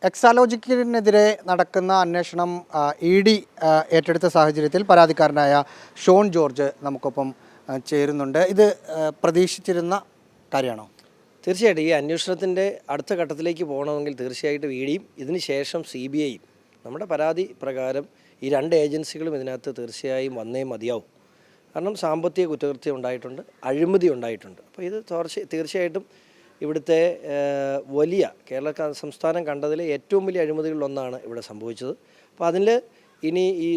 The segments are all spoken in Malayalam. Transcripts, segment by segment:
എക്സാലോജിക്കിനെതിരെ നടക്കുന്ന അന്വേഷണം ED ഏറ്റെടുത്ത സാഹചര്യത്തിൽ പരാതിക്കാരനായ ഷോൺ ജോർജ് നമുക്കൊപ്പം ചേരുന്നുണ്ട്. ഇത് പ്രതീക്ഷിച്ചിരുന്ന കാര്യമാണോ? തീർച്ചയായിട്ടും ഈ അന്വേഷണത്തിൻ്റെ അടുത്ത ഘട്ടത്തിലേക്ക് പോകണമെങ്കിൽ തീർച്ചയായിട്ടും EDയും ഇതിന് ശേഷം CBIയും നമ്മുടെ പരാതി പ്രകാരം ഈ രണ്ട് ഏജൻസികളും ഇതിനകത്ത് തീർച്ചയായും വന്നേ മതിയാവും. കാരണം സാമ്പത്തിക കുറ്റകൃത്യം ഉണ്ടായിട്ടുണ്ട്, അഴിമതി ഉണ്ടായിട്ടുണ്ട്. അപ്പോൾ ഇത് തീർച്ചയായിട്ടും ഇവിടുത്തെ വലിയ കേരള സംസ്ഥാനം കണ്ടതിലെ ഏറ്റവും വലിയ അഴിമതികളിലൊന്നാണ് ഇവിടെ സംഭവിച്ചത്. അപ്പോൾ അതിൽ ഇനി ഈ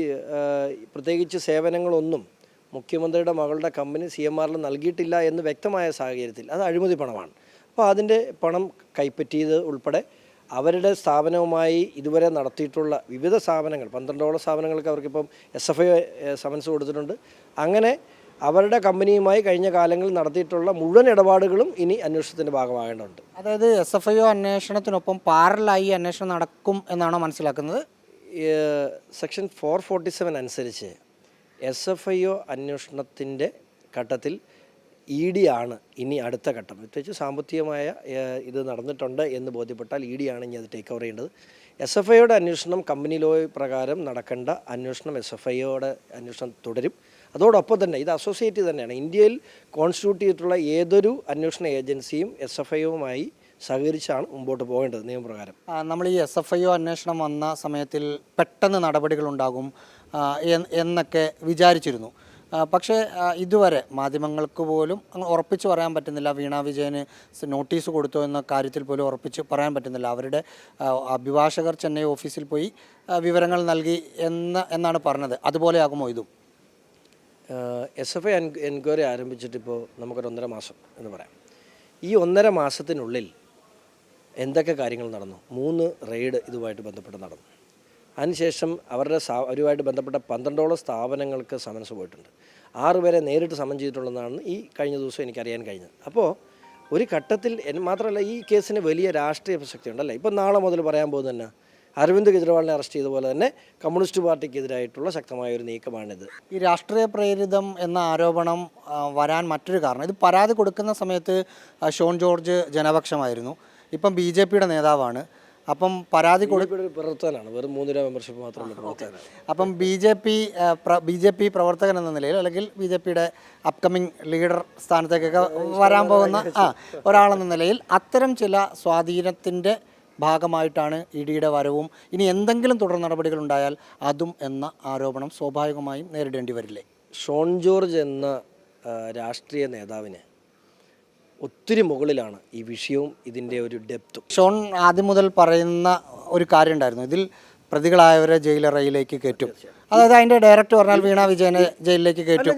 പ്രത്യേകിച്ച് സേവനങ്ങളൊന്നും മുഖ്യമന്ത്രിയുടെ മകളുടെ കമ്പനി CMRൽ നൽകിയിട്ടില്ല എന്ന് വ്യക്തമായ സാഹചര്യത്തിൽ അത് അഴിമതി പണമാണ്. അപ്പോൾ അതിൻ്റെ പണം കൈപ്പറ്റിയത് ഉൾപ്പെടെ അവരുടെ സ്ഥാപനവുമായി ഇതുവരെ നടത്തിയിട്ടുള്ള വിവിധ സ്ഥാപനങ്ങൾ 12ഓളം സ്ഥാപനങ്ങൾക്ക് അവർക്കിപ്പം SFI സമൻസ് കൊടുത്തിട്ടുണ്ട്. അങ്ങനെ അവരുടെ കമ്പനിയുമായി കഴിഞ്ഞ കാലങ്ങളിൽ നടത്തിയിട്ടുള്ള മുഴുവൻ ഇടപാടുകളും ഇനി അന്വേഷണത്തിൻ്റെ ഭാഗമാകേണ്ടതുണ്ട്. അതായത് SFIO അന്വേഷണത്തിനൊപ്പം പാരലായി അന്വേഷണം നടക്കും എന്നാണോ മനസ്സിലാക്കുന്നത്? സെക്ഷൻ 447 അനുസരിച്ച് SFIO അന്വേഷണത്തിൻ്റെ ഘട്ടത്തിൽ ED ആണ് ഇനി അടുത്ത ഘട്ടം. പ്രത്യേകിച്ച് സാമ്പത്തികമായ ഇത് നടന്നിട്ടുണ്ട് എന്ന് ബോധ്യപ്പെട്ടാൽ ED ആണ് ഇനി അത് ടേക്ക് ഓവർ ചെയ്യേണ്ടത്. SFIയുടെ അന്വേഷണം കമ്പനി ലോ പ്രകാരം നടക്കേണ്ട അന്വേഷണം SFIയുടെ അന്വേഷണം തുടരും. അതോടൊപ്പം തന്നെ ഇത് അസോസിയേറ്റ് തന്നെയാണ്. ഇന്ത്യയിൽ കോൺസ്റ്റിറ്റ്യൂട്ട് ചെയ്തിട്ടുള്ള ഏതൊരു അന്വേഷണ ഏജൻസിയും SFIയുമായി സഹകരിച്ചാണ് മുമ്പോട്ട് പോകേണ്ടത് നിയമപ്രകാരം. നമ്മൾ ഈ SFIO അന്വേഷണം വന്ന സമയത്തിൽ പെട്ടെന്ന് നടപടികളുണ്ടാകും എന്നൊക്കെ വിചാരിച്ചിരുന്നു. പക്ഷേ ഇതുവരെ മാധ്യമങ്ങൾക്ക് പോലും ഉറപ്പിച്ച് പറയാൻ പറ്റുന്നില്ല. വീണ വിജയന് നോട്ടീസ് കൊടുത്തോ എന്ന കാര്യത്തിൽ പോലും ഉറപ്പിച്ച് പറയാൻ പറ്റുന്നില്ല. അവരുടെ അഭിഭാഷകർ ചെന്നൈ ഓഫീസിൽ പോയി വിവരങ്ങൾ നൽകി എന്നാണ് പറഞ്ഞത്. അതുപോലെ ആകുമോ ഇതും? SFI എൻക്വയറി ആരംഭിച്ചിട്ടിപ്പോൾ നമുക്കൊരു 1.5 മാസം എന്ന് പറയാം. ഈ 1.5 മാസത്തിനുള്ളിൽ എന്തൊക്കെ കാര്യങ്ങൾ നടന്നു? 3 റെയ്ഡ് ഇതുമായിട്ട് ബന്ധപ്പെട്ട് നടന്നു. അതിനുശേഷം അവരുമായിട്ട് ബന്ധപ്പെട്ട 12ഓളം സ്ഥാപനങ്ങൾക്ക് സമൻസ് പോയിട്ടുണ്ട്. 6 പേരെ നേരിട്ട് സമൻ ചെയ്തിട്ടുള്ളതാണ് ഈ കഴിഞ്ഞ ദിവസം എനിക്കറിയാൻ കഴിഞ്ഞത്. അപ്പോൾ ഒരു ഘട്ടത്തിൽ മാത്രമല്ല, ഈ കേസിന് വലിയ രാഷ്ട്രീയ പ്രസക്തി ഉണ്ടല്ലേ. ഇപ്പം നാളെ മുതൽ പറയാൻ പോകുന്നത് തന്നെ അരവിന്ദ് കെജ്രിവാളിനെ അറസ്റ്റ് ചെയ്ത പോലെ തന്നെ കമ്മ്യൂണിസ്റ്റ് പാർട്ടിക്കെതിരായിട്ടുള്ള ശക്തമായ ഒരു നീക്കമാണിത്. ഈ രാഷ്ട്രീയ പ്രേരിതം എന്ന ആരോപണം വരാൻ മറ്റൊരു കാരണം, ഇത് പരാതി കൊടുക്കുന്ന സമയത്ത് ഷോൺ ജോർജ് ജനപക്ഷമായിരുന്നു, ഇപ്പം BJPയുടെ നേതാവാണ്. അപ്പം പരാതി പ്രവർത്തകനാണ്, വെറും 3 രൂപ മെമ്പർഷിപ്പ് മാത്രമല്ല പ്രവർത്തകനാണ്. അപ്പം BJP പ്രവർത്തകൻ എന്ന നിലയിൽ അല്ലെങ്കിൽ BJPയുടെ അപ്കമിങ് ലീഡർ സ്ഥാനത്തേക്കൊക്കെ വരാൻ പോകുന്ന ഒരാളെന്ന നിലയിൽ അത്തരം ചില സ്വാധീനത്തിൻ്റെ ഭാഗമായിട്ടാണ് EDയുടെ വരവും. ഇനി എന്തെങ്കിലും തുടർ നടപടികൾ ഉണ്ടായാൽ അതും എന്ന ആരോപണം സ്വാഭാവികമായും നേരിടേണ്ടി വരില്ലേ? ഷോൺ ജോർജ് എന്ന രാഷ്ട്രീയ നേതാവിന് ഒത്തിരി മുകളിലാണ് ഈ വിഷയവും ഇതിൻ്റെ ഒരു ഡെപ്തും. ഷോൺ ആദ്യം മുതൽ പറയുന്ന ഒരു കാര്യം ഉണ്ടായിരുന്നു, ഇതിൽ പ്രതികളായവരെ ജയിലറയിലേക്ക് കയറ്റും. അതായത് അതിൻ്റെ ഡയറക്റ്റ് പറഞ്ഞാൽ വീണ വിജയനെ ജയിലിലേക്ക് കയറ്റും.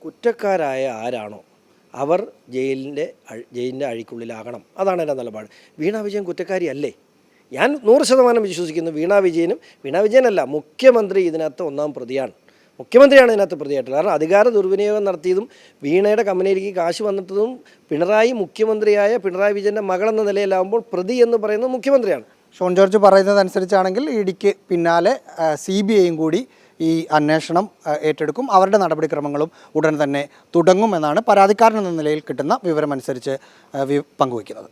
കുറ്റക്കാരായ ആരാണോ അവർ ജയിലിൻ്റെ അഴിക്കുള്ളിലാകണം. അതാണ് എൻ്റെ നിലപാട്. വീണ വിജയൻ കുറ്റക്കാരിയല്ലേ? ഞാൻ 100% വിശ്വസിക്കുന്നു വീണ വിജയനല്ല, മുഖ്യമന്ത്രി ഇതിനകത്ത് 1ാം പ്രതിയാണ്. മുഖ്യമന്ത്രിയാണ് ഇതിനകത്ത് പ്രതിയായിട്ടുള്ളത്. കാരണം അധികാര ദുർവിനിയോഗം നടത്തിയതും വീണയുടെ കമ്പനിയിലേക്ക് കാശ് വന്നിട്ടതും മുഖ്യമന്ത്രിയായ പിണറായി വിജയൻ്റെ മകളെന്ന നിലയിലാവുമ്പോൾ പ്രതി എന്ന് പറയുന്നത് മുഖ്യമന്ത്രിയാണ്. ഷോൺ ജോർജ് പറയുന്നതനുസരിച്ചാണെങ്കിൽ EDക്ക് പിന്നാലെ CBIയും കൂടി ഈ അന്വേഷണം ഏറ്റെടുക്കും. അവരുടെ നടപടിക്രമങ്ങളും ഉടൻ തന്നെ തുടങ്ങുമെന്നാണ് പരാതിക്കാരൻ എന്ന നിലയിൽ കിട്ടുന്ന വിവരമനുസരിച്ച് പങ്കുവയ്ക്കുന്നത്.